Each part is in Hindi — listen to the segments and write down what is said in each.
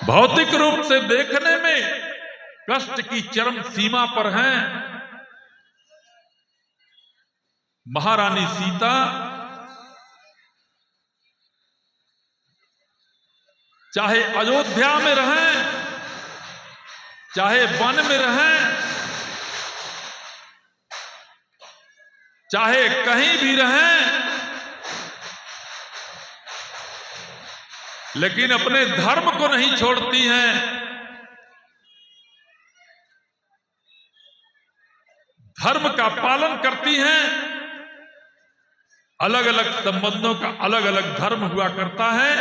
भौतिक रूप से देखने में कष्ट की चरम सीमा पर हैं। महारानी सीता चाहे अयोध्या में रहें, चाहे वन में रहें, चाहे कहीं भी रहें, लेकिन अपने धर्म को नहीं छोड़ती हैं। धर्म का पालन करती हैं। अलग अलग संबंधों का अलग अलग धर्म हुआ करता है।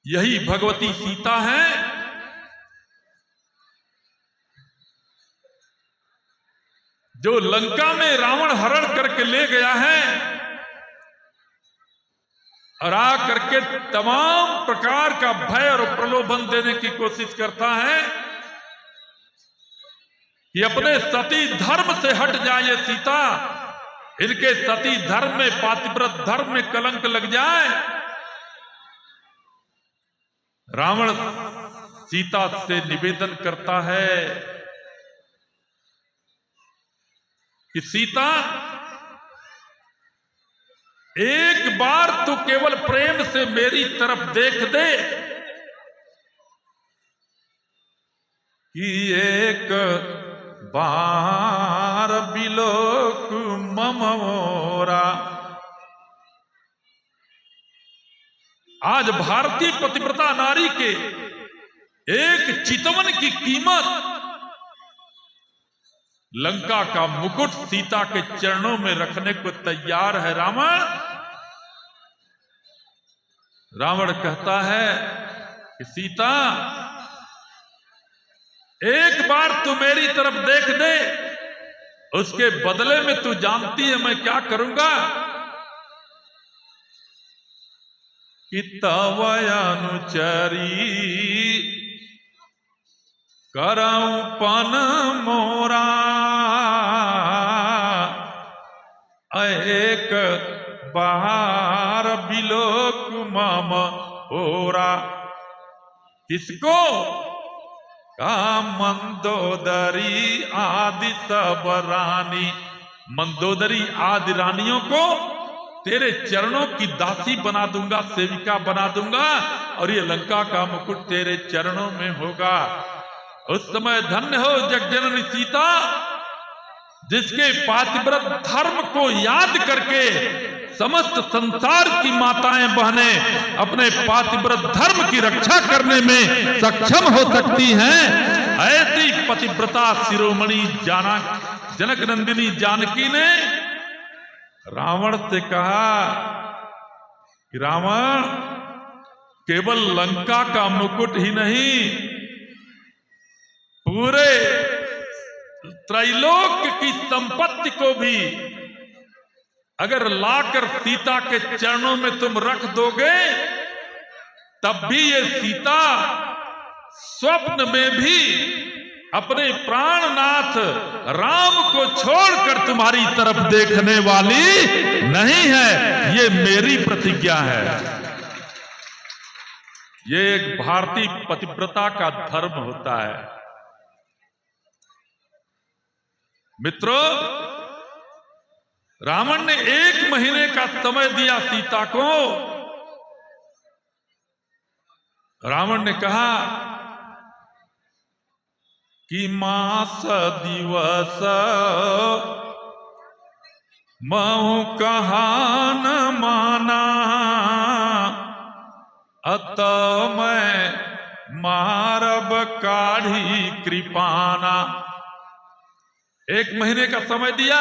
यही भगवती सीता है। जो लंका में रावण हरण करके ले गया है और आ करके तमाम प्रकार का भय और प्रलोभन देने की कोशिश करता है कि अपने सती धर्म से हट जाए सीता, इनके सती धर्म में, पातिव्रत धर्म में कलंक लग जाए। रावण सीता से निवेदन करता है कि सीता, एक बार तू केवल प्रेम से मेरी तरफ देख दे कि एक बार बिलोक ममोरा। आज भारतीय पतिव्रता नारी के एक चितवन की कीमत लंका का मुकुट सीता के चरणों में रखने को तैयार है रावण। रावण कहता है कि सीता, एक बार तू मेरी तरफ देख दे, उसके बदले में तू जानती है मैं क्या करूंगा कि तव अनुचरी करऊं पन मोरा, एक बार बिलोक मम ओरा। किसको? का मंदोदरी आदि सब रानी। मंदोदरी आदि रानियों को तेरे चरणों की दासी बना दूंगा, सेविका बना दूंगा, और ये लंका का मुकुट तेरे चरणों में होगा। उस समय धन्य हो जगजननी सीता, जिसके पातिव्रत धर्म को याद करके समस्त संसार की माताएं बहनें अपने पातिव्रत धर्म की रक्षा करने में सक्षम हो सकती हैं। ऐसी पतिव्रता शिरोमणि जनक नंदिनी जानकी ने रावण से कहा कि रावण, केवल लंका का मुकुट ही नहीं, पूरे त्रैलोक्य की संपत्ति को भी अगर लाकर सीता के चरणों में तुम रख दोगे, तब भी ये सीता स्वप्न में भी अपने प्राणनाथ राम को छोड़कर तुम्हारी तरफ देखने वाली नहीं है। ये मेरी प्रतिज्ञा है। ये एक भारतीय पतिव्रता का धर्म होता है। मित्रों, रावण ने 1 महीने का समय दिया सीता को। रावण ने कहा कि मास दिवस महु कहा न माना, अत मैं मारब काढ़ी कृपाना। 1 महीने का समय दिया।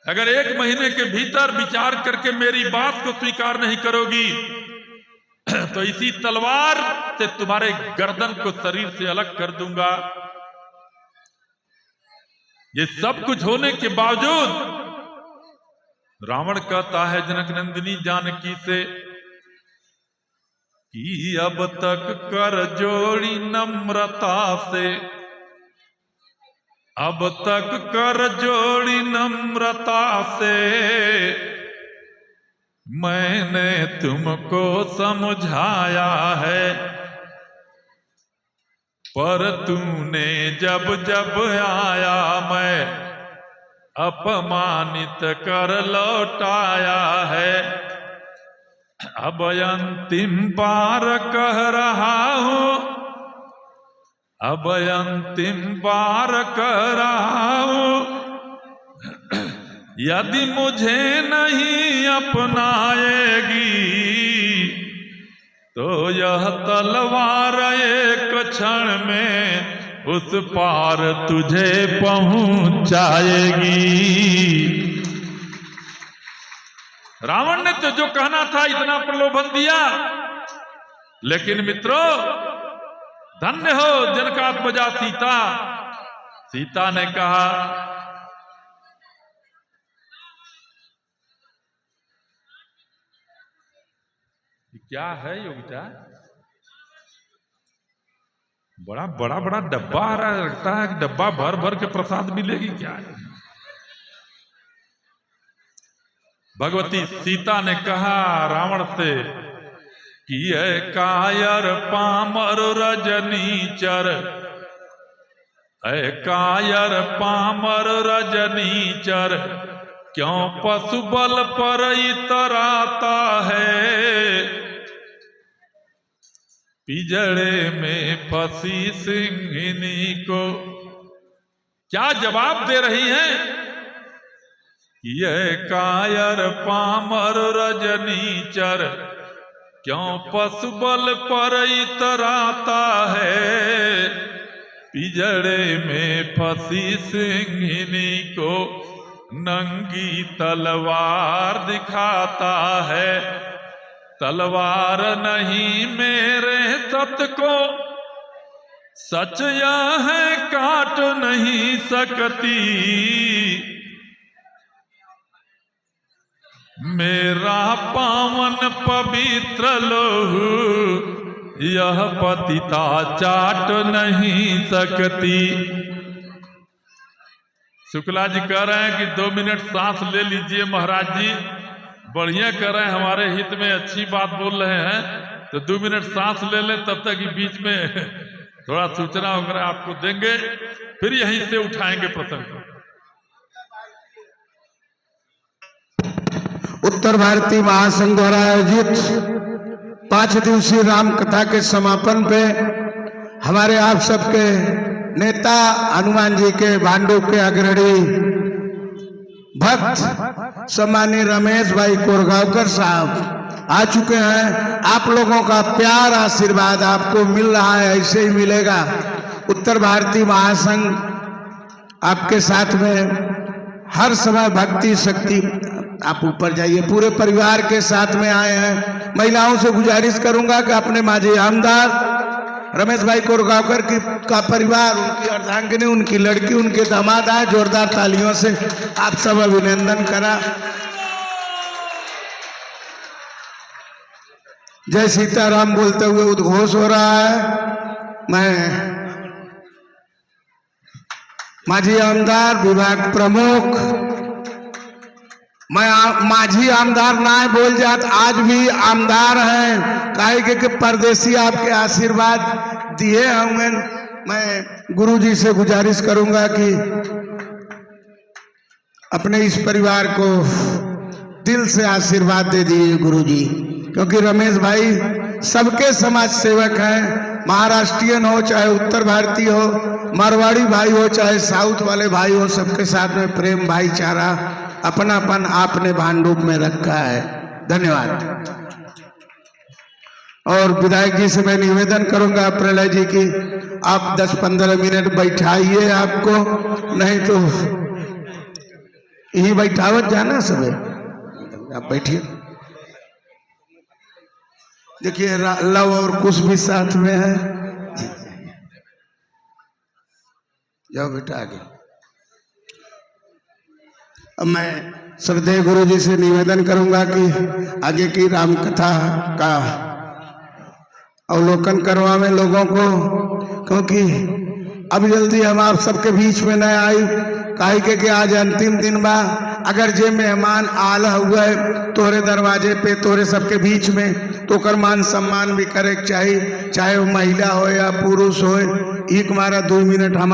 अगर 1 महीने के भीतर विचार करके मेरी बात को स्वीकार नहीं करोगी तो इसी तलवार से तुम्हारे गर्दन को शरीर से अलग कर दूंगा। ये सब कुछ होने के बावजूद रावण कहता है जनक नंदिनी जानकी से कि अब तक कर जोड़ी नम्रता से, अब तक कर जोड़ी नम्रता से मैंने तुमको समझाया है, पर तूने जब जब आया मैं अपमानित कर लौटाया है। अब अंतिम बार कह रहा हूं, अब अंतिम बार कह रहा हूं, यदि मुझे नहीं अपनाएगी तो यह तलवार एक क्षण में उस पार तुझे पहुंचाएगी। रावण ने तो जो कहना था इतना प्रलोभन दिया, लेकिन मित्रों धन्य हो जनकात्मजा सीता। सीता ने कहा क्या है योगिता, बड़ा बड़ा बड़ा डब्बा आ रहा है, लगता है कि डब्बा भर भर के प्रसाद मिलेगी क्या है? भगवती सीता ने कहा रावण से कि ये कायर पामर रजनीचर, ऐ कायर पामर रजनीचर, क्यों पशु बल पर इतराता है, पिजड़े में फंसी सिंहिनी को। क्या जवाब दे रही हैं? ये कायर पामर रजनीचर, क्यों पशु बल पर इतराता है, पिजड़े में फंसी सिंहिनी को नंगी तलवार दिखाता है। तलवार नहीं मेरे तत को सच यह है काट नहीं सकती, मेरा पावन पवित्र लोहू यह पतिता चाट नहीं सकती। शुक्ला जी कह रहे हैं कि 2 मिनट सांस ले लीजिए महाराज जी, बढ़िया कर रहे हैं, हमारे हित में अच्छी बात बोल रहे हैं, तो 2 मिनट सांस ले लें, तब तक बीच में थोड़ा सूचना वगैरह आपको देंगे, फिर यहीं से उठाएंगे प्रसंग। उत्तर भारतीय महासंघ द्वारा आयोजित 5 दिवसीय राम कथा के समापन पे हमारे आप सबके नेता हनुमान जी के भांडू के अग्रणी भक्त सम्मानीय रमेश भाई कोरगांवकर साहब आ चुके हैं। आप लोगों का प्यार आशीर्वाद आपको मिल रहा है, ऐसे ही मिलेगा। उत्तर भारतीय महासंघ आपके साथ में हर समय भक्ति शक्ति, आप ऊपर जाइए, पूरे परिवार के साथ में आए हैं। महिलाओं से गुजारिश करूंगा कि अपने माजी आमदार रमेश भाई कोरगांवकर का परिवार, उनकी अर्धांगिनी, उनकी लड़की, उनके दामाद आए, जोरदार तालियों से आप सब अभिनंदन करा। जय सीताराम बोलते हुए उद्घोष हो रहा है। मैं माजी आमदार विभाग प्रमुख, मैं माझी आमदार ना बोल जात, आज भी आमदार हैं, काहे के परदेसी आपके आशीर्वाद दिए होंगे। मैं गुरुजी से गुजारिश करूंगा कि अपने इस परिवार को दिल से आशीर्वाद दे दीजिए गुरुजी, क्योंकि रमेश भाई सबके समाज सेवक हैं। महाराष्ट्रियन हो चाहे उत्तर भारतीय हो, मारवाड़ी भाई हो चाहे साउथ वाले भाई हो, सबके साथ में प्रेम भाईचारा अपनापन आपने भांडूप में रखा है। धन्यवाद। और विधायक जी से मैं निवेदन करूंगा प्रलय जी की आप 10-15 मिनट बैठाइए, आपको नहीं तो यही बैठावत जाना सबे, आप बैठिए। देखिए लव और कुछ भी साथ में है, जाओ बेटा आगे। अब मैं श्रद्धेय गुरु जी से निवेदन करूंगा कि आगे की राम कथा का अवलोकन करवावे लोगों को, क्योंकि अब जल्दी हम आप सबके बीच में न आई, काहे के आज अंतिम दिन बा। अगर जे मेहमान आल हुए तोहरे दरवाजे पे तोहरे सबके बीच में, तो ओकर मान सम्मान भी करे के चाहिए, चाहे वो महिला हो या पुरुष हो। एक मारा 2 मिनट हम